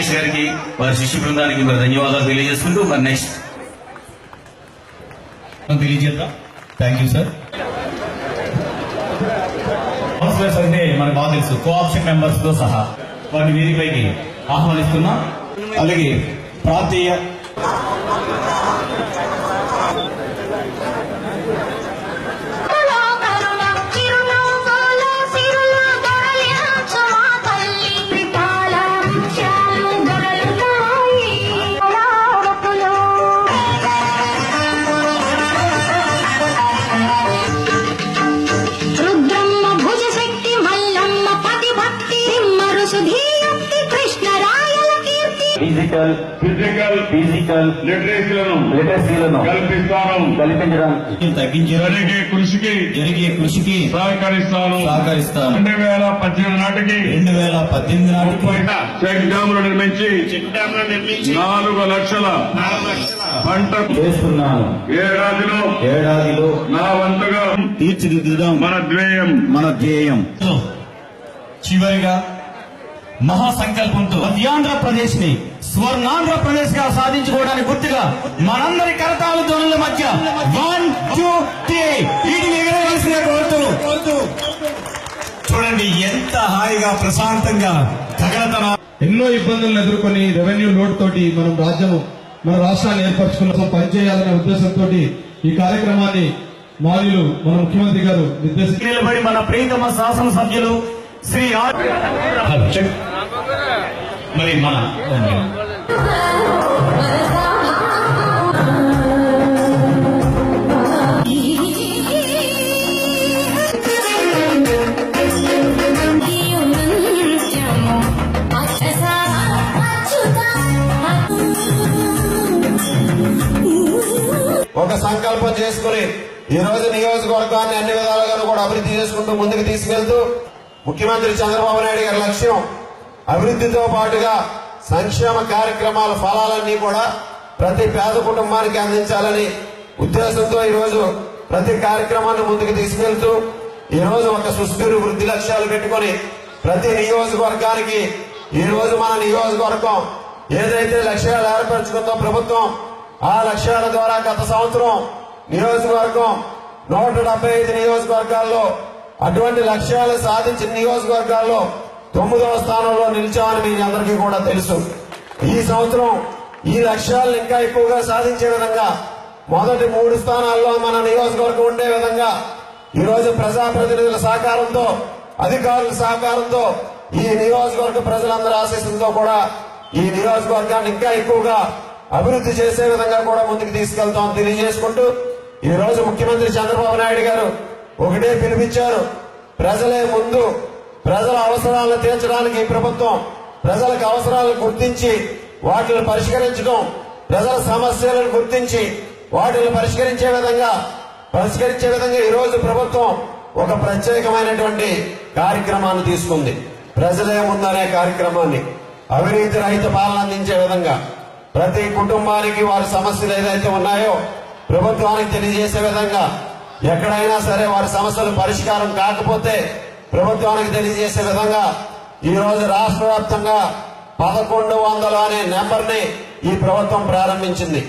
రమేష్ గారికి వారి శిష్య బృందానికి మరి ధన్యవాదాలు తెలియజేసుకుంటూ మరి నెక్స్ట్ తెలియజేద్దాం. Thank you sir. కౌన్సిలర్స్ అంటే మనకు బాగా తెలుసు, కోఆప్షన్ మెంబర్స్ తో సహా వారిని వేదికపైకి ఆహ్వానిస్తున్నాం. అలాగే ప్రాంతీయ ఫిజికల్ లిటరసీలను కల్పించడానికి జరిగే కృషికి సహకరిస్తాను. 2018 నాటికి చెక్ డ్యాములు నిర్మించి 4 లక్షల పంట చేస్తున్నాను. ఏడాదిలో నా వంతుగా తీర్చిదిద్దుదాం మన ధ్యేయం. చివరిగా మహాసంకల్పంతో ఆంధ్రప్రదేశ్ ని స్వర్ణాంధ్రప్రదేశ్ గా సాధించుకోవడానికి గుర్తుగా మనందరి కరతాళ ధ్వనుల మధ్య 1, 2, 3 వీటిని ఎగరవలసిన కోరుతూ చూడండి ఎంత హాయిగా ప్రశాంతంగా తగలతన. ఎన్నో ఇబ్బందులను ఎదుర్కొని రెవెన్యూ లోడ్ తోటి మన రాష్ట్రాన్ని ఏర్పరచుకున్న పనిచేయాలనే ఉద్దేశంతో ఈ కార్యక్రమాన్ని మాల్యులు మన ముఖ్యమంత్రి గారు నిర్దేశించి నిలబడి మన ప్రియతమ శాసనసభ్యులు శ్రీ మరి మన ఒక సంకల్పం చేసుకుని ఈ రోజు నియోజకవర్గాన్ని అన్ని విధాలుగా కూడా అభివృద్ధి చేసుకుంటూ ముందుకు తీసుకెళ్తూ ముఖ్యమంత్రి చంద్రబాబు నాయుడు గారి లక్ష్యం అభివృద్ధితో పాటుగా సంక్షేమ కార్యక్రమాల ఫలాలన్నీ కూడా ప్రతి పేద కుటుంబానికి అందించాలని ఉద్దేశంతో ఈ రోజు ప్రతి కార్యక్రమాన్ని ముందుకు తీసుకెళ్తూ ఈ రోజు ఒక సుస్థిర వృద్ధి లక్ష్యాలు పెట్టుకుని ప్రతి నియోజకవర్గానికి ఈ రోజు మన నియోజకవర్గం ఏదైతే లక్ష్యాలు ఏర్పరచుకుందో ప్రభుత్వం, ఆ లక్ష్యాల ద్వారా గత సంవత్సరం నియోజకవర్గం 175 నియోజకవర్గాల్లో అటువంటి లక్ష్యాలు సాధించిన నియోజకవర్గాల్లో 9వ స్థానంలో నిలిచామని మీ అందరికీ కూడా తెలుసు. ఈ సంవత్సరం ఈ లక్ష్యాలను ఇంకా ఎక్కువగా సాధించే విధంగా మొదటి 3 స్థానాల్లో మన నియోజకవర్గం ఉండే విధంగా ఈ రోజు ప్రజాప్రతినిధుల సహకారంతో, అధికారుల సహకారంతో, ఈ నియోజకవర్గ ప్రజలందరి ఆశీస్సులతో కూడా ఈ నియోజకవర్గాన్ని ఇంకా ఎక్కువగా అభివృద్ధి చేసే విధంగా కూడా ముందుకు తీసుకెళ్తాం తెలియజేసుకుంటూ ఈ రోజు ముఖ్యమంత్రి చంద్రబాబు నాయుడు గారు ఒకటే పిలిపించారు. ప్రజలే ముందు, ప్రజల అవసరాలను తీర్చడానికి ప్రభుత్వం ప్రజలకు అవసరాలను గుర్తించి వాటిని పరిష్కరించడం, ప్రజల సమస్యలను గుర్తించి వాటిని పరిష్కరించే విధంగా ఈ రోజు ప్రభుత్వం ఒక ప్రత్యేకమైనటువంటి కార్యక్రమాన్ని తీసుకుంది. ప్రజలే ముందనే కార్యక్రమాన్ని అవినీతి రహిత పాలన అందించే విధంగా ప్రతి కుటుంబానికి వారి సమస్యలు ఏదైతే ఉన్నాయో ప్రభుత్వానికి తెలియజేసే విధంగా, ఎక్కడైనా సరే వారి సమస్యలు పరిష్కారం కాకపోతే ప్రభుత్వానికి తెలియజేసే విధంగా ఈ రోజు రాష్ట్ర వ్యాప్తంగా 1100 అనే నెంబర్ ని ఈ ప్రభుత్వం ప్రారంభించింది.